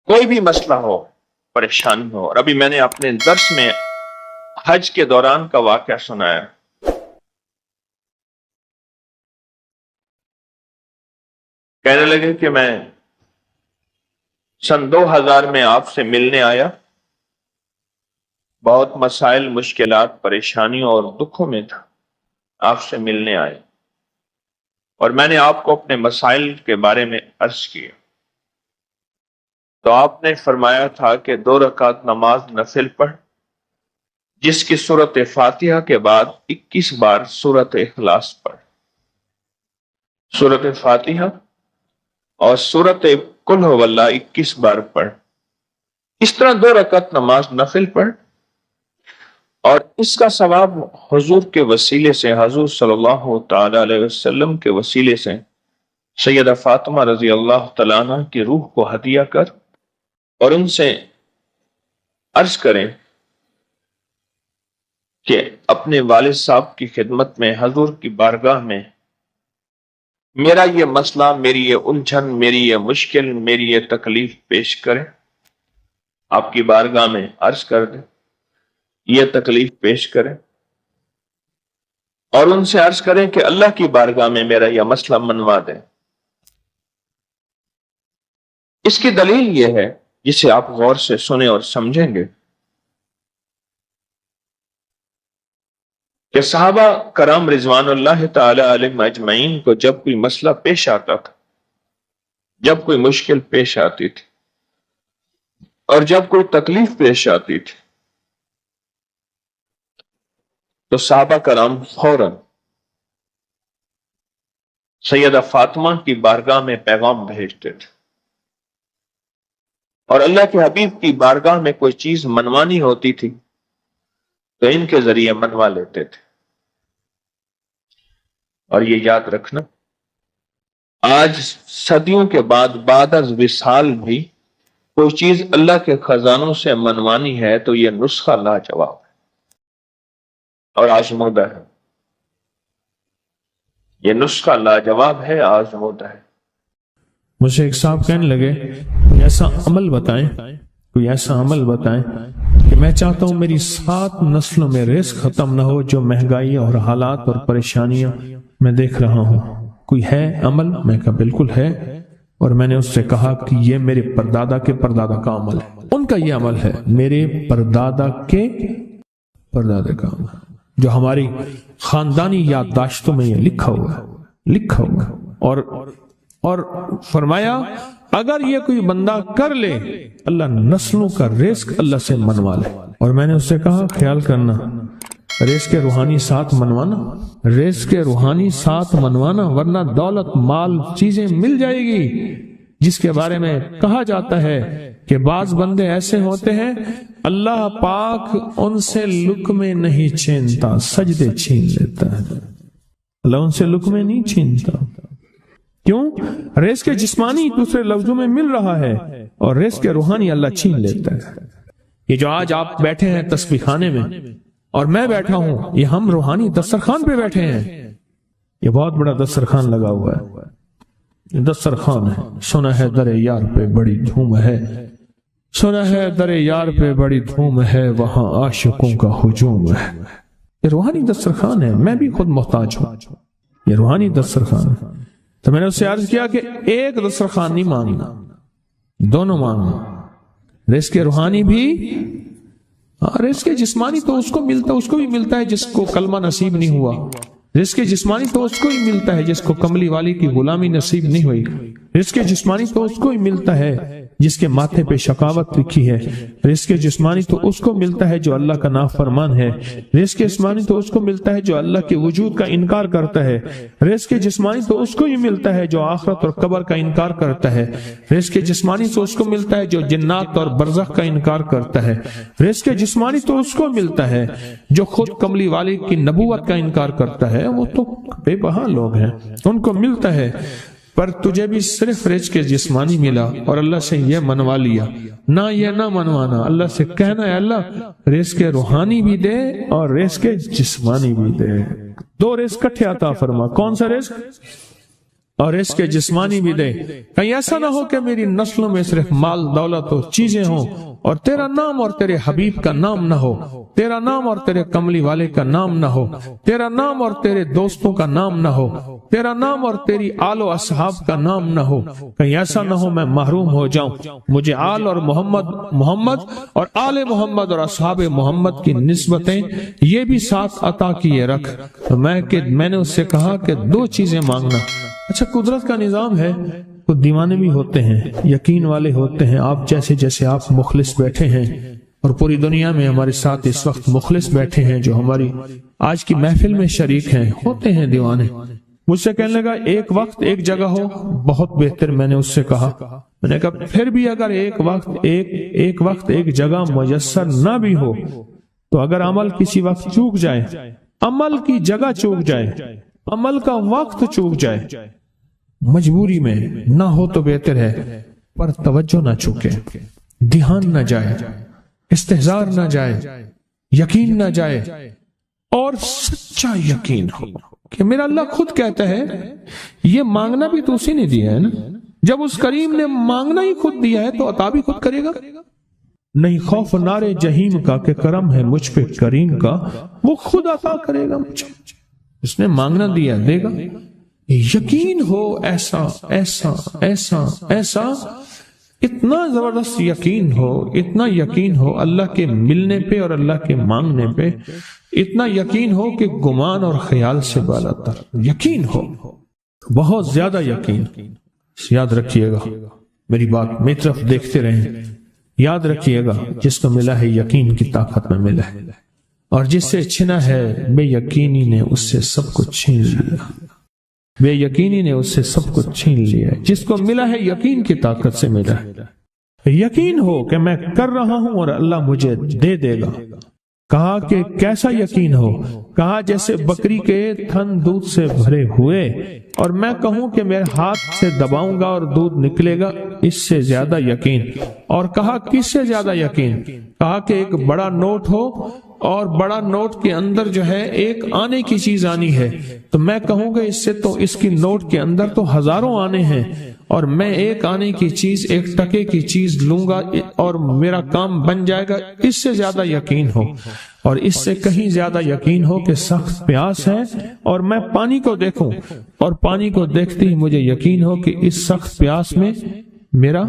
کوئی بھی مسئلہ ہو، پریشانی ہو، اور ابھی میں نے اپنے درس میں حج کے دوران کا واقعہ سنایا۔ کہنے لگے کہ میں سن 2000 میں آپ سے ملنے آیا، بہت مسائل، مشکلات، پریشانیوں اور دکھوں میں تھا، آپ سے ملنے آئے اور میں نے آپ کو اپنے مسائل کے بارے میں عرض کیا تو آپ نے فرمایا تھا کہ 2 رکعت نماز نفل پڑھ، جس کی سورت فاتحہ کے بعد 21 بار سورت اخلاص پڑھ، سورت فاتحہ اور سورت قل هو اللہ 21 بار پڑھ۔ اس طرح 2 رکعت نماز نفل پڑھ، اور اس کا ثواب حضور کے وسیلے سے، حضور صلی اللہ تعالی علیہ وسلم کے وسیلے سے سیدہ فاطمہ رضی اللہ تعالیٰ عنہ کی روح کو ہدیہ کر اور ان سے عرض کریں کہ اپنے والد صاحب کی خدمت میں، حضور کی بارگاہ میں میرا یہ مسئلہ، میری یہ الجھن، میری یہ مشکل، میری یہ تکلیف پیش کریں، آپ کی بارگاہ میں عرض کر دیں، یہ تکلیف پیش کریں، اور ان سے عرض کریں کہ اللہ کی بارگاہ میں میرا یہ مسئلہ منوا دیں۔ اس کی دلیل یہ ہے، جسے آپ غور سے سنیں اور سمجھیں گے، کہ صحابہ کرام رضوان اللہ تعالی علیہم اجمعین کو جب کوئی مسئلہ پیش آتا تھا، جب کوئی مشکل پیش آتی تھی اور جب کوئی تکلیف پیش آتی تھی، تو صحابہ کرام فوراً سیدہ فاطمہ کی بارگاہ میں پیغام بھیجتے تھے، اور اللہ کے حبیب کی بارگاہ میں کوئی چیز منوانی ہوتی تھی تو ان کے ذریعے منوا لیتے تھے۔ اور یہ یاد رکھنا، آج صدیوں کے بعد از وصال بھی کوئی چیز اللہ کے خزانوں سے منوانی ہے تو یہ نسخہ لاجواب ہے اور آزمودہ ہے، یہ نسخہ لاجواب ہے، آزمودہ ہے۔ مجھے ایک صاحب کہنے لگے کوئی ایسا عمل بتائیں، کوئی ایسا عمل بتائیں کہ میں چاہتا ہوں میری 7 نسلوں میں رزق ختم نہ ہو، جو مہنگائی اور حالات اور پریشانیاں میں دیکھ رہا ہوں، کوئی ہے عمل؟ میں کہا بالکل ہے، اور میں نے اس سے کہا کہ یہ میرے پردادا کے پردادا کا عمل ہے، ان کا یہ عمل ہے، میرے پردادا کے پردادا کا عمل، جو ہماری خاندانی یادداشتوں میں یہ لکھا ہوا ہے، اور فرمایا اگر یہ کوئی بندہ کر لے، اللہ نسلوں کا رزق اللہ سے منوا لے۔ اور میں نے اس سے کہا خیال کرنا، رزق کے روحانی ساتھ منوانا، رزق کے روحانی ساتھ منوانا، ورنہ دولت، مال، چیزیں مل جائے گی، جس کے بارے میں کہا جاتا ہے کہ بعض بندے ایسے ہوتے ہیں اللہ پاک ان سے لقمے نہیں چھینتا، سجدے چھین لیتا ہے، اللہ ان سے لقمے نہیں چھینتا۔ کیوں؟ رزق جسمانی دوسرے لفظوں میں مل رہا ہے، اور رزق روحانی اللہ چھین لیتا ہے۔ یہ جو آج آپ بیٹھے ہیں تسبیح خانے میں اور میں بیٹھا ہوں، یہ ہم روحانی دسترخوان پہ بیٹھے ہیں، یہ بہت بڑا دسترخوان لگا ہوا ہے، یہ دسترخوان ہے۔ سنا ہے در یار پہ بڑی دھوم ہے، سنا ہے در یار پہ بڑی دھوم ہے، وہاں عاشقوں کا ہجوم ہے۔ یہ روحانی دسترخوان ہے، میں بھی خود محتاج ہوں، یہ روحانی دسترخوان ہے۔ تو میں نے اس سے عرض کیا کہ ایک دسترخوان نہیں مانگنا، دونوں مانگنا، رزق روحانی بھی، رزق جسمانی تو اس کو ملتا، اس کو بھی ملتا ہے جس کو کلمہ نصیب نہیں ہوا، رزق جسمانی تو اس کو ہی ملتا ہے جس کو کملی والی کی غلامی نصیب نہیں ہوئی، رزق جسمانی تو اس کو ہی ملتا ہے جس کے ماتھے پہ شقاوت لکھی ہے، رزق جسمانی تو اس کو ملتا ہے جو اللہ کا نافرمان ہے، رزق جسمانی تو اس کو ملتا ہے جو اللہ کے وجود کا انکار کرتا ہے، رزق جسمانی تو اس کو ہی ملتا ہے جو آخرت اور قبر کا انکار کرتا ہے، رزق جسمانی تو اس کو ملتا ہے جو جنات اور برزخ کا انکار کرتا ہے، رزق جسمانی تو اس کو ملتا ہے جو خود کملی والی کی نبوت کا انکار کرتا ہے، وہ تو بے بہا لوگ ہیں، ان کو ملتا ہے۔ پر تجھے بھی صرف رزق جسمانی ملا اور اللہ سے یہ منوا لیا، نہ یہ نہ منوانا، اللہ سے کہنا ہے اللہ رزق روحانی بھی دے اور رزق جسمانی بھی دے، 2 رزق کٹھے عطا فرما۔ کون سا رزق؟ اور اس کے جسمانی بھی دے. کہیں ایسا نہ ہو کہ میری نسلوں میں صرف مال دولت اور چیزیں ہوں اور تیرا نام اور تیرے حبیب کا نام نہ ہو, تیرا نام اور تیرے کملی والے کا نام نہ ہو, تیرا نام اور تیرے دوستوں کا نام نہ ہو, تیرا نام اور تیری آل و اصحاب کا نام نہ ہو. کہیں ایسا نہ ہو میں محروم ہو جاؤں. مجھے آل اور محمد اور آل محمد اور اصحاب محمد کی نسبتیں یہ بھی ساتھ عطا کیے رکھ. تو میں نے اس سے کہا کہ 2 چیزیں مانگنا. اچھا, قدرت کا نظام ہے, تو دیوانے بھی ہوتے ہیں, یقین والے ہوتے ہیں. آپ جیسے آپ مخلص بیٹھے ہیں, اور پوری دنیا میں ہمارے ساتھ اس وقت مخلص بیٹھے ہیں جو ہماری آج کی محفل میں شریک ہیں, ہوتے ہیں دیوانے. مجھ سے کہنے لگا ایک وقت ایک جگہ ہو بہت بہتر. میں نے اس سے کہا, میں نے کہا پھر بھی اگر ایک وقت ایک جگہ میسر نہ بھی ہو, تو اگر عمل کسی وقت چوک جائے, عمل کی جگہ چوک جائے, عمل کا وقت چوک جائے, مجبوری میں نہ ہو تو بہتر ہے, پر توجہ نہ چوکے, دھیان نہ جائے, استحضار نہ جائے, یقین نہ جائے, اور سچا یقین ہو کہ میرا اللہ خود کہتا ہے یہ مانگنا بھی تو اسی نے دیا ہے نا. جب اس کریم نے مانگنا ہی خود دیا ہے تو عطا بھی خود کرے گا. نہیں خوف نار جہیم کا کہ کرم ہے مجھ پہ کریم کا, وہ خود عطا کرے گا مجھے. اس نے مانگنا دیا, دے گا. یقین ہو ایسا ایسا ایسا ایسا, اتنا زبردست یقین ہو, اتنا یقین ہو اللہ کے ملنے پہ اور اللہ کے مانگنے پہ, اتنا یقین ہو کہ گمان اور خیال سے بالا تر یقین ہو, بہت زیادہ یقین. یاد رکھیے گا میری بات, میری طرف دیکھتے رہیں. یاد رکھیے گا جس کو ملا ہے یقین کی طاقت میں ملا ہے, اور جس سے چھنا ہے بے یقینی نے اس سے سب کچھ چھین لیا. بے یقینی نے اس سے سب کچھ چھین لیا. جس کو ملا ہے یقین کی طاقت سے ملا ہے. یقین ہو کہ میں کر رہا ہوں اور اللہ مجھے دے دے گا. کہا کہ کیسا یقین ہو, کہا جیسے بکری کے تھن دودھ سے بھرے ہوئے اور میں کہوں کہ میرے ہاتھ سے دباؤں گا اور دودھ نکلے گا, اس سے زیادہ یقین. اور کہا کس سے زیادہ یقین, کہا کہ ایک بڑا نوٹ ہو اور بڑا نوٹ کے اندر جو ہے ایک آنے کی چیز آنی ہے, تو میں کہوں گا اس سے تو اس کی نوٹ کے اندر تو ہزاروں آنے ہیں, اور میں ایک آنے کی چیز, ایک ٹکے کی چیز لوں گا اور میرا کام بن جائے گا. اس سے زیادہ یقین ہو, اور اس سے کہیں زیادہ یقین ہو کہ سخت پیاس ہے اور میں پانی کو دیکھوں, اور پانی کو دیکھتے ہی مجھے یقین ہو کہ اس سخت پیاس میں میرا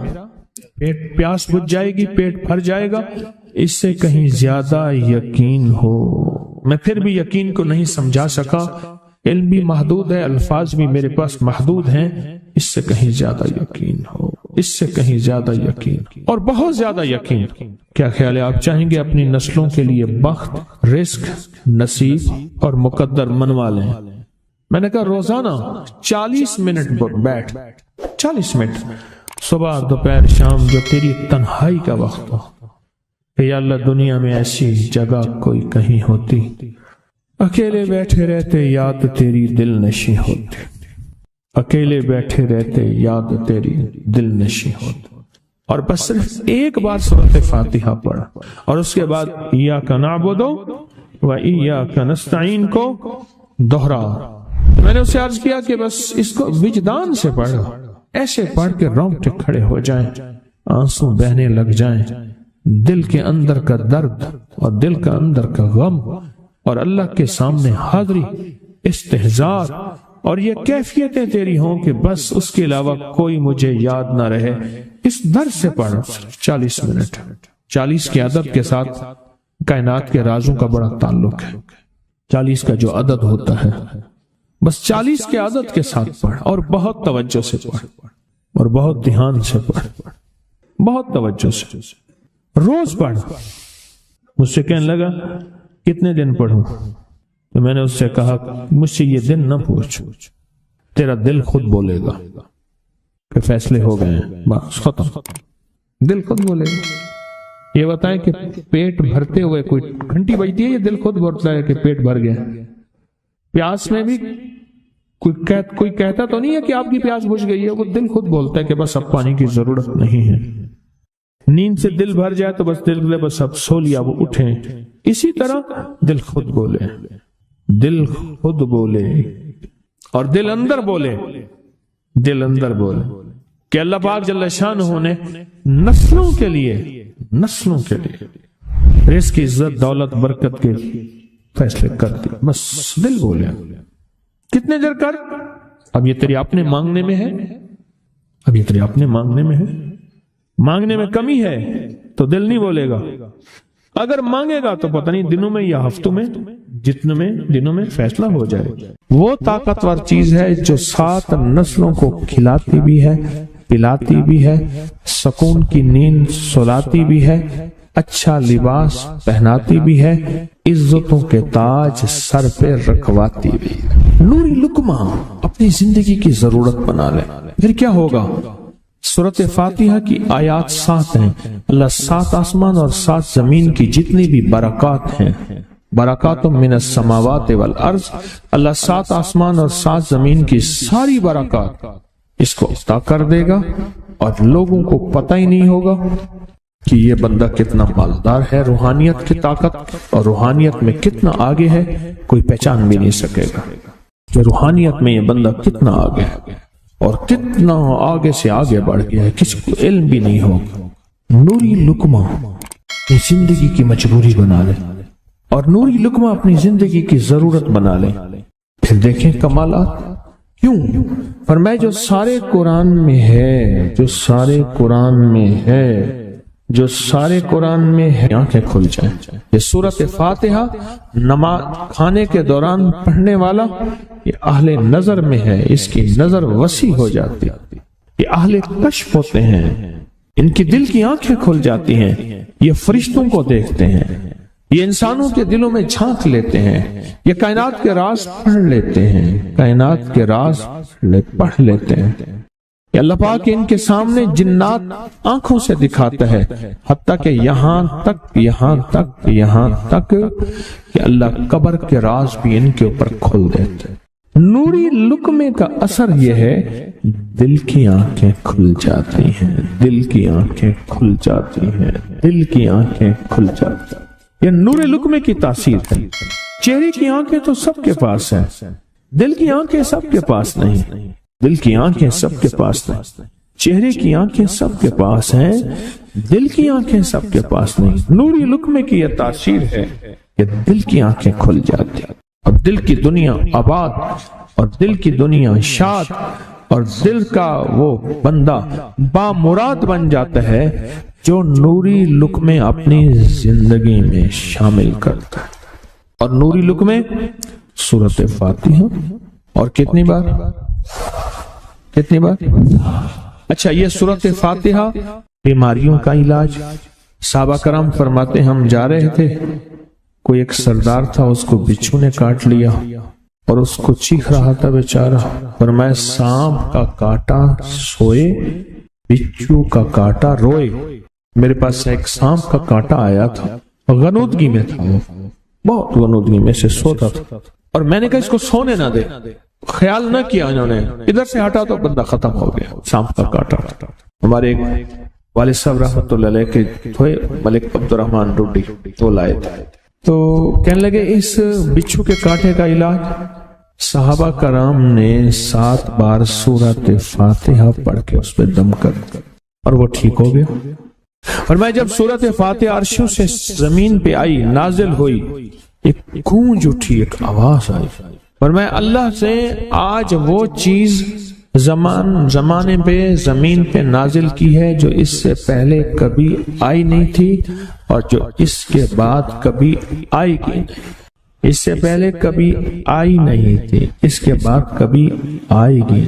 پیاس بجھ جائے گی, پیٹ بھر جائے گا. اس سے کہیں زیادہ یقین ہو. میں پھر بھی یقین کو نہیں سمجھا سکا, علم بھی محدود ہے, الفاظ بھی میرے پاس محدود ہیں. اس سے کہیں زیادہ یقین ہو, اس سے کہیں زیادہ یقین, اور بہت زیادہ یقین. کیا خیال ہے, آپ چاہیں گے اپنی نسلوں کے لیے بخت, رزق, نصیب اور مقدر منوا لیں. میں نے کہا روزانہ 40 منٹ بیٹھ, 40 منٹ صبح دوپہر شام, جو تیری تنہائی کا وقت ہو, کہ یا اللہ دنیا میں ایسی جگہ کوئی کہیں ہوتی, اکیلے بیٹھے رہتے یاد تیری دل نشیں ہوتی, اکیلے بیٹھے رہتے یاد تیری دل نشیں ہوتی. اور بس صرف ایک بار سورۃ فاتحہ پڑھا, اور اس کے بعد ایاک نعبد و ایاک نستعین کو دوہرا. میں نے اسے عرض کیا کہ بس اس کو وجدان سے پڑھو, ایسے پڑھ کے رونگٹے کھڑے ہو جائیں, آنسو بہنے لگ جائیں, دل کے اندر کا درد اور دل کا اندر کا غم اور اللہ کے سامنے حاضری, استحضار, اور یہ کیفیتیں تیری ہوں کہ بس اس کے علاوہ کوئی مجھے یاد نہ رہے. اس درد سے پڑھ 40 منٹ. 40 کے عدد کے ساتھ کائنات کے رازوں کا بڑا تعلق ہے. 40 کا جو عدد ہوتا ہے, بس 40 کے عدد کے ساتھ پڑھ, اور بہت توجہ سے پڑھ, اور بہت دھیان سے پڑھ, بہت توجہ سے روز پڑھ. مجھ سے کہنے لگا کتنے دن پڑھوں, تو میں نے اس سے کہا مجھ سے یہ دن نہ پوچھ, تیرا دل خود بولے گا کہ فیصلے ہو گئے ہیں, بس ختم. دل خود بولے گا. یہ بتائیں کہ پیٹ بھرتے ہوئے کوئی گھنٹی بجتی ہے, یہ دل خود بولتا ہے کہ پیٹ بھر گیا. پیاس میں بھی کوئی کہتا تو نہیں ہے کہ آپ کی پیاس بجھ گئی ہے, وہ دل خود بولتا ہے کہ بس اب پانی کی ضرورت نہیں ہے. نیند سے دل بھر جائے تو بس دل بس اب سو لیا, وہ اٹھیں. اسی طرح دل خود بولے, دل خود بولے, اور دل اندر بولے دل اندر بولے کہ اللہ پاک جل شانہ نے نسلوں کے لیے رزق کی عزت دولت برکت کے فیصلے کر دی. بس دل بولے کتنے دیر کر، اب یہ تیری اپنے مانگنے میں ہے، مانگنے میں کمی ہے تو دل نہیں بولے گا. اگر مانگے گا تو پتہ نہیں دنوں میں یا ہفتوں میں، جتنے دنوں میں فیصلہ ہو جائے. وہ طاقتور چیز ہے جو 7 نسلوں کو کھلاتی بھی ہے، پلاتی بھی ہے، سکون کی نیند سلاتی بھی ہے، اچھا لباس پہناتی بھی ہے، عزتوں کے تاج سر پہ رکھواتی بھی ہے. نوری لقمہ اپنی زندگی کی ضرورت بنا لے. پھر کیا ہوگا؟ سورۃ فاتحہ کی آیات 7 ہیں. اللہ 7 آسمان اور 7 زمین کی جتنی بھی برکات ہیں، برکات من السماوات والارض، اللہ 7 آسمان اور 7 زمین کی ساری برکات اس کو عطا کر دے گا، اور لوگوں کو پتہ ہی نہیں ہوگا کہ یہ بندہ کتنا مالدار ہے. روحانیت کی طاقت اور روحانیت میں کتنا آگے ہے کوئی پہچان بھی نہیں سکے گا کہ روحانیت میں یہ بندہ کتنا آگے ہے اور کتنا آگے سے آگے بڑھ گیا ہے، کسی کو علم بھی نہیں ہوگا. نوری لقمہ اپنی زندگی کی مجبوری بنا لے اور نوری لقمہ اپنی زندگی کی ضرورت بنا لے. پھر دیکھیں کمالات. کیوں؟ فرمائے جو سارے قرآن میں ہے، جو سارے قرآن میں ہے آنکھیں کھل جائیں. یہ سورۃ فاتحہ نماز کھانے کے دوران پڑھنے والا یہ اہل نظر میں ہے، اس کی نظر وسیع ہو جاتی. یہ اہل کشف ہوتے ہیں، ان کی دل کی آنکھیں کھل جاتی ہیں، یہ فرشتوں کو دیکھتے ہیں، یہ انسانوں کے دلوں میں جھانک لیتے ہیں، یہ کائنات کے راز پڑھ لیتے ہیں، پڑھ لیتے ہیں. اللہ پاک ان کے سامنے جنات آنکھوں سے دکھاتا ہے، حتیٰ کہ یہاں تک کہ اللہ قبر کے راز بھی ان کے اوپر کھول دیتے ہیں. نوری لقمے کا اثر یہ ہے دل کی آنکھیں کھل جاتی ہیں. یہ نور لقمے کی تاثیر ہے. چہرے کی آنکھیں تو سب کے پاس ہیں، دل کی آنکھیں سب کے پاس نہیں. چہرے کی آنکھیں سب کے پاس ہیں، دل کی آنکھیں سب کے پاس نہیں. نوری لقمے کی یہ تاثیر ہے کہ دل کی آنکھیں کھل جاتی ہیں اور دل کی دنیا آباد اور دل کی دنیا شاد اور دل کا وہ بندہ با مراد بن جاتا ہے جو نوری لقمے اپنی زندگی میں شامل کرتا ہے. اور نوری لقمے سورۃ فاتحہ اور کتنی بار؟ اچھا، یہ سورۃ فاتحہ بیماریوں کا علاج. صحابہ کرام فرماتے ہم جا رہے تھے، کوئی ایک سردار تھا، اس کو بچھو نے کاٹ لیا اور اس کو چیخ رہا تھا بیچارہ. فرمایا سانپ کا کاٹا سوئے، بچھو کا کاٹا روئے. میرے پاس ایک سانپ کا کاٹا آیا تھا، غنودگی میں تھا، وہ بہت غنودگی میں سے سوتا تھا، اور میں نے کہا اس کو سونے نہ دے. خیال نہ کیا انہوں نے، ادھر سے ہٹا تو بندہ ختم ہو گیا. سانپ کا کاٹا. ہمارے ایک والد صاحب رحمۃ اللہ علیہ کے تھے ملک عبد الرحمن ڈوڈی، تو لائے تھے، تو کہنے لگے اس بچھو کے کاٹے کا علاج. صحابہ کرام نے 7 بار سورۃ فاتحہ پڑھ کے اس پہ دم کر اور وہ ٹھیک ہو گیا. اور میں جب سورۃ فاتحہ عرشوں سے زمین پہ آئی، نازل ہوئی، ایک گونج اٹھی، ایک آواز آئی، اور میں اللہ سے آج وہ چیز زمانے پہ زمین پہ نازل کی ہے جو اس سے پہلے کبھی آئی نہیں تھی اور جو اس کے بعد کبھی آئے گی نہیں. اس سے پہلے کبھی آئی نہیں تھی، اس کے بعد کبھی آئے گی.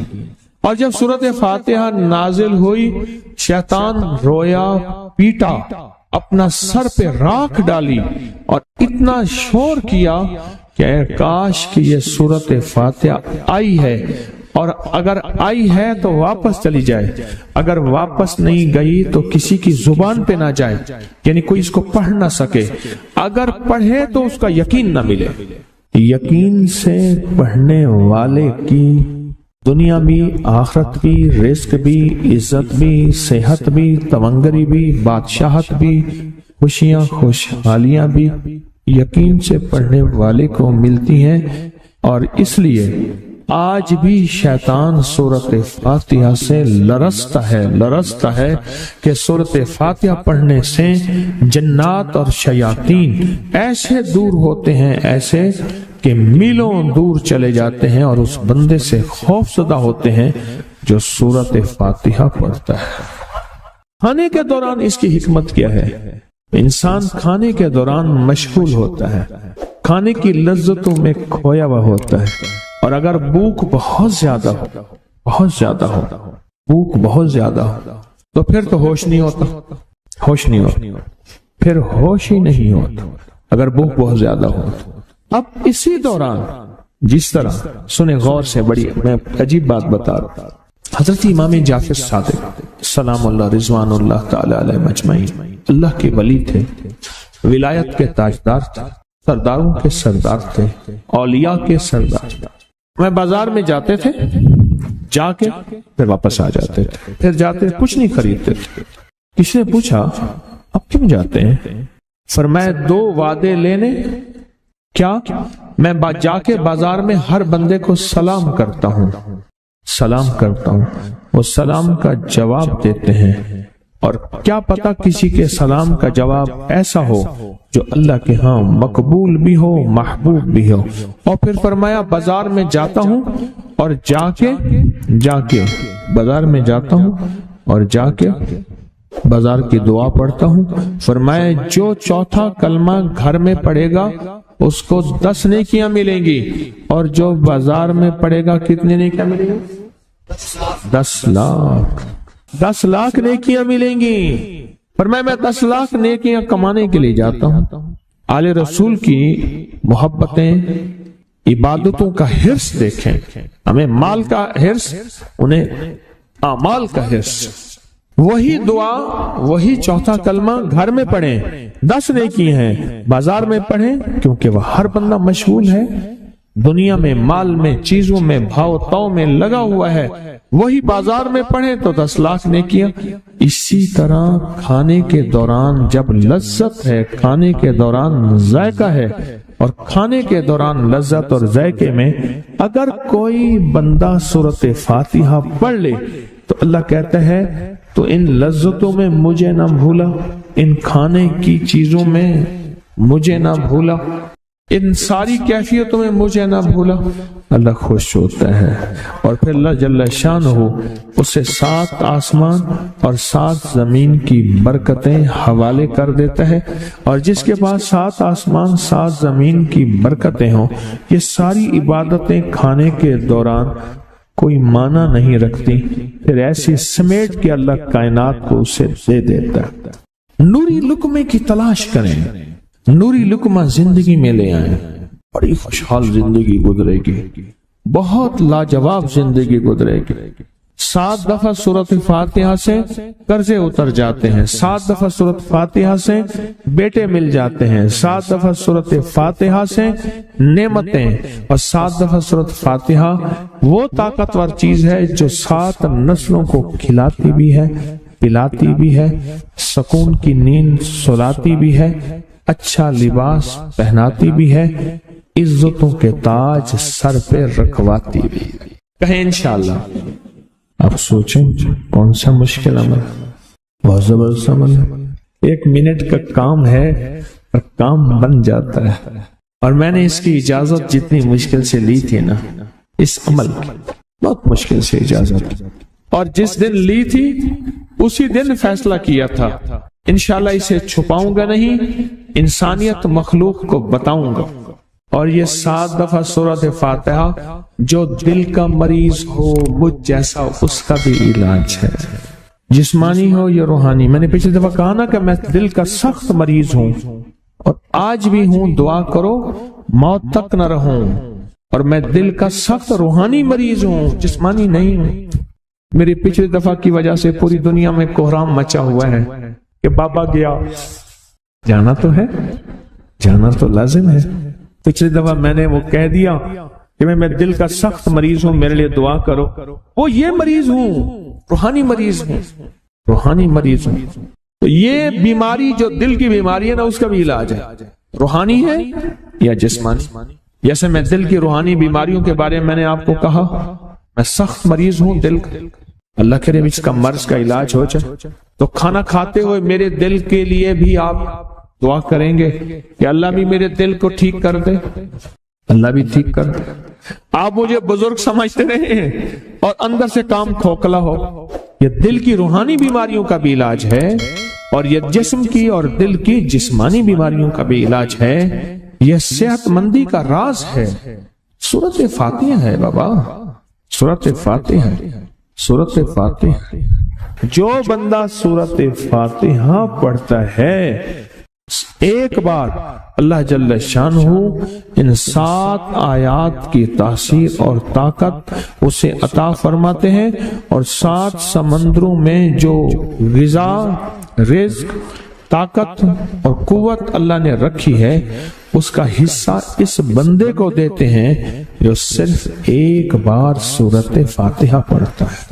اور جب سورۃ فاتحہ نازل ہوئی، شیطان رویا، پیٹا، اپنا سر پہ راکھ ڈالی اور اتنا شور کیا کہ کاش کہ یہ سورۃ فاتحہ آئی ہے، اور اگر آئی ہے تو واپس چلی جائے، اگر واپس نہیں گئی تو کسی کی زبان پہ نہ جائے، یعنی کوئی اس کو پڑھ نہ سکے، اگر پڑھے تو اس کا یقین نہ ملے. یقین سے پڑھنے والے کی دنیا بھی، آخرت بھی، رزق بھی، عزت بھی، صحت بھی، تمنگری بھی، بادشاہت بھی، خوشیاں خوشحالیاں بھی یقین سے پڑھنے والے کو ملتی ہیں. اور اس لیے آج بھی شیطان سورت فاتحہ سے لرزتا ہے کہ سورت فاتحہ پڑھنے سے جنات اور شیاطین ایسے دور ہوتے ہیں، ایسے کہ میلوں دور چلے جاتے ہیں اور اس بندے سے خوف زدہ ہوتے ہیں جو سورت فاتحہ پڑھتا ہے۔ کھانے کے دوران اس کی حکمت کیا ہے؟ انسان کھانے کے دوران مشغول ہوتا ہے، کھانے کی لذتوں میں کھویا ہوا ہوتا ہے، اور اگر بھوک بہت زیادہ ہو تو پھر تو ہوش نہیں ہوتا، پھر ہوش ہی نہیں ہوتا اگر بھوک بہت زیادہ ہو۔ اب اسی دوران جس طرح سنیں غور سے، بڑی میں عجیب بات بتا رہا ہوں، حضرت امام جعفر صادق سلام اللہ رضوان اللہ تعالی علیہ مجمعین اللہ کے ولی تھے، ولایت کے تاجدار تھے، سرداروں کے سردار تھے، اولیاء کے سردار تھے۔ میں بازار میں جاتے تھے، جا کے پھر واپس آ جاتے تھے، پھر جاتے کچھ نہیں خریدتے تھے۔ کسی نے پوچھا اب کیوں جاتے ہیں؟ فرمایا 2 وعدے لینے، کیا میں جا کے بازار میں ہر بندے کو سلام کرتا ہوں، وہ سلام کا جواب دیتے ہیں، اور کیا پتا کسی کے سلام کا جواب ایسا ہو جو اللہ کے ہاں مقبول بھی ہو، محبوب بھی ہو۔ اور پھر فرمایا بازار میں جاتا ہوں اور جا کے بازار میں جاتا ہوں اور جا کے بازار کی دعا پڑھتا ہوں۔ فرمایا جو چوتھا کلمہ گھر میں پڑھے گا اس کو 10 نیکیاں ملیں گی، اور جو بازار میں پڑھے گا کتنے نیکیاں ملیں گی؟ 10 لاکھ نیکیاں ملیں گی۔ فرمایا میں 10 لاکھ نیکیاں کمانے کے لیے جاتا ہوں۔ آل رسول کی محبتیں، عبادتوں کا حرص دیکھیں، ہمیں مال کا حرص، انہیں اعمال کا حرص۔ وہی دعا، وہی چوتھا کلمہ گھر میں پڑھیں، 10 نیکی ہیں، بازار میں پڑھیں کیونکہ وہ ہر بندہ مشغول ہے، دنیا میں، مال میں، چیزوں میں، بھاؤ تاؤ میں لگا ہوا ہے، وہی بازار میں پڑھیں تو 10 لاکھ نیکیاں۔ اسی طرح کھانے کے دوران جب لذت ہے، کھانے کے دوران ذائقہ ہے، اور کھانے کے دوران لذت اور ذائقے میں اگر کوئی بندہ سورت فاتحہ پڑھ لے تو اللہ کہتا ہے تو ان لذتوں میں مجھے نہ بھولا، ان کھانے کی چیزوں میں مجھے نہ بھولا، ان ساری کیفیتوں میں مجھے نہ بھولا۔ اللہ خوش ہوتا ہے، اور پھر اللہ جل شانہ اسے 7 آسمان اور 7 زمین کی برکتیں حوالے کر دیتا ہے، اور جس کے پاس 7 آسمان 7 زمین کی برکتیں ہوں، یہ ساری عبادتیں کھانے کے دوران کوئی معنی نہیں رکھتی، پھر ایسی سمیٹ کے اللہ کائنات کو اسے دے دیتا ہے۔ نوری لقمے کی تلاش کریں، نوری لقمہ زندگی میں لے آئیں، بڑی خوشحال زندگی گزرے گی، بہت لاجواب زندگی گزرے گی۔ 7 دفعہ سورت فاتحہ سے قرضے اتر جاتے ہیں، 7 دفعہ سورت فاتحہ سے بیٹے مل جاتے ہیں، 7 دفعہ سورت فاتحہ سے نعمتیں، اور 7 دفعہ سورت فاتحہ وہ طاقتور چیز ہے جو 7 نسلوں کو کھلاتی بھی ہے، پلاتی بھی ہے، سکون کی نیند سلاتی بھی ہے، اچھا لباس پہناتی بھی ہے، عزتوں کے تاج سر پہ رکھواتی بھی ہے۔ کہیں انشاءاللہ۔ اب سوچیں کون سا مشکل عمل، بہت زبردست عمل ہے، 1 منٹ کا کام ہے اور کام بن جاتا ہے۔ اور میں نے اس کی اجازت جتنی مشکل سے لی تھی نا، اس عمل کی بہت مشکل سے اجازت، اور جس دن لی تھی اسی دن فیصلہ کیا تھا انشاءاللہ اسے چھپاؤں گا نہیں، انسانیت مخلوق کو بتاؤں گا۔ اور یہ 7 دفعہ سورۃ فاتحہ جو دل کا مریض ہو مجھ جیسا اس کا بھی علاج ہے، جسمانی ہو یا روحانی۔ میں نے پچھلی دفعہ کہا نا کہ میں دل کا سخت مریض ہوں اور آج بھی ہوں، دعا کرو موت تک نہ رہوں، اور میں دل کا سخت روحانی مریض ہوں، جسمانی نہیں ہوں۔ میری پچھلی دفعہ کی وجہ سے پوری دنیا میں کوہرام مچا ہوا ہے کہ بابا گیا، جانا تو ہے، جانا تو لازم ہے۔ پچھلی دفعہ میں نے وہ کہہ دیا کہ میں دل کا سخت مریض ہوں، میرے لیے دعا کرو، وہ یہ مریض ہوں، روحانی مریض ہوں، روحانی مریض ہوں۔ تو یہ بیماری جو دل کی بیماری ہے نا، اس کا بھی علاج ہے، روحانی ہے یا جسمانی۔ جیسے میں دل کی روحانی بیماریوں کے بارے میں نے آپ کو کہا، میں سخت مریض ہوں دل کا، اللہ کرے اس کا مرض کا علاج ہو جائے، تو کھانا کھاتے ہوئے میرے دل کے لیے بھی آپ دعا کریں گے کہ اللہ بھی میرے دل کو ٹھیک کر دے، اللہ بھی ٹھیک کر دے۔ آپ مجھے بزرگ سمجھتے رہے ہیں اور اندر سے کام کھوکھلا ہو، یہ دل کی روحانی بیماریوں کا بھی علاج ہے، اور یہ جسم کی اور دل کی جسمانی بیماریوں کا بھی علاج ہے، یہ صحت مندی کا راز ہے۔ سورۃ فاتحہ ہے بابا، سورۃ فاتحہ، سورۃ فاتحہ۔ جو بندہ سورۃ فاتحہ پڑھتا ہے ایک بار، اللہ جل شانہ ان 7 آیات کی تاثیر اور طاقت اسے عطا فرماتے ہیں، اور 7 سمندروں میں جو غذا، رزق، طاقت اور قوت اللہ نے رکھی ہے اس کا حصہ اس بندے کو دیتے ہیں جو صرف ایک بار سورۃ فاتحہ پڑھتا ہے۔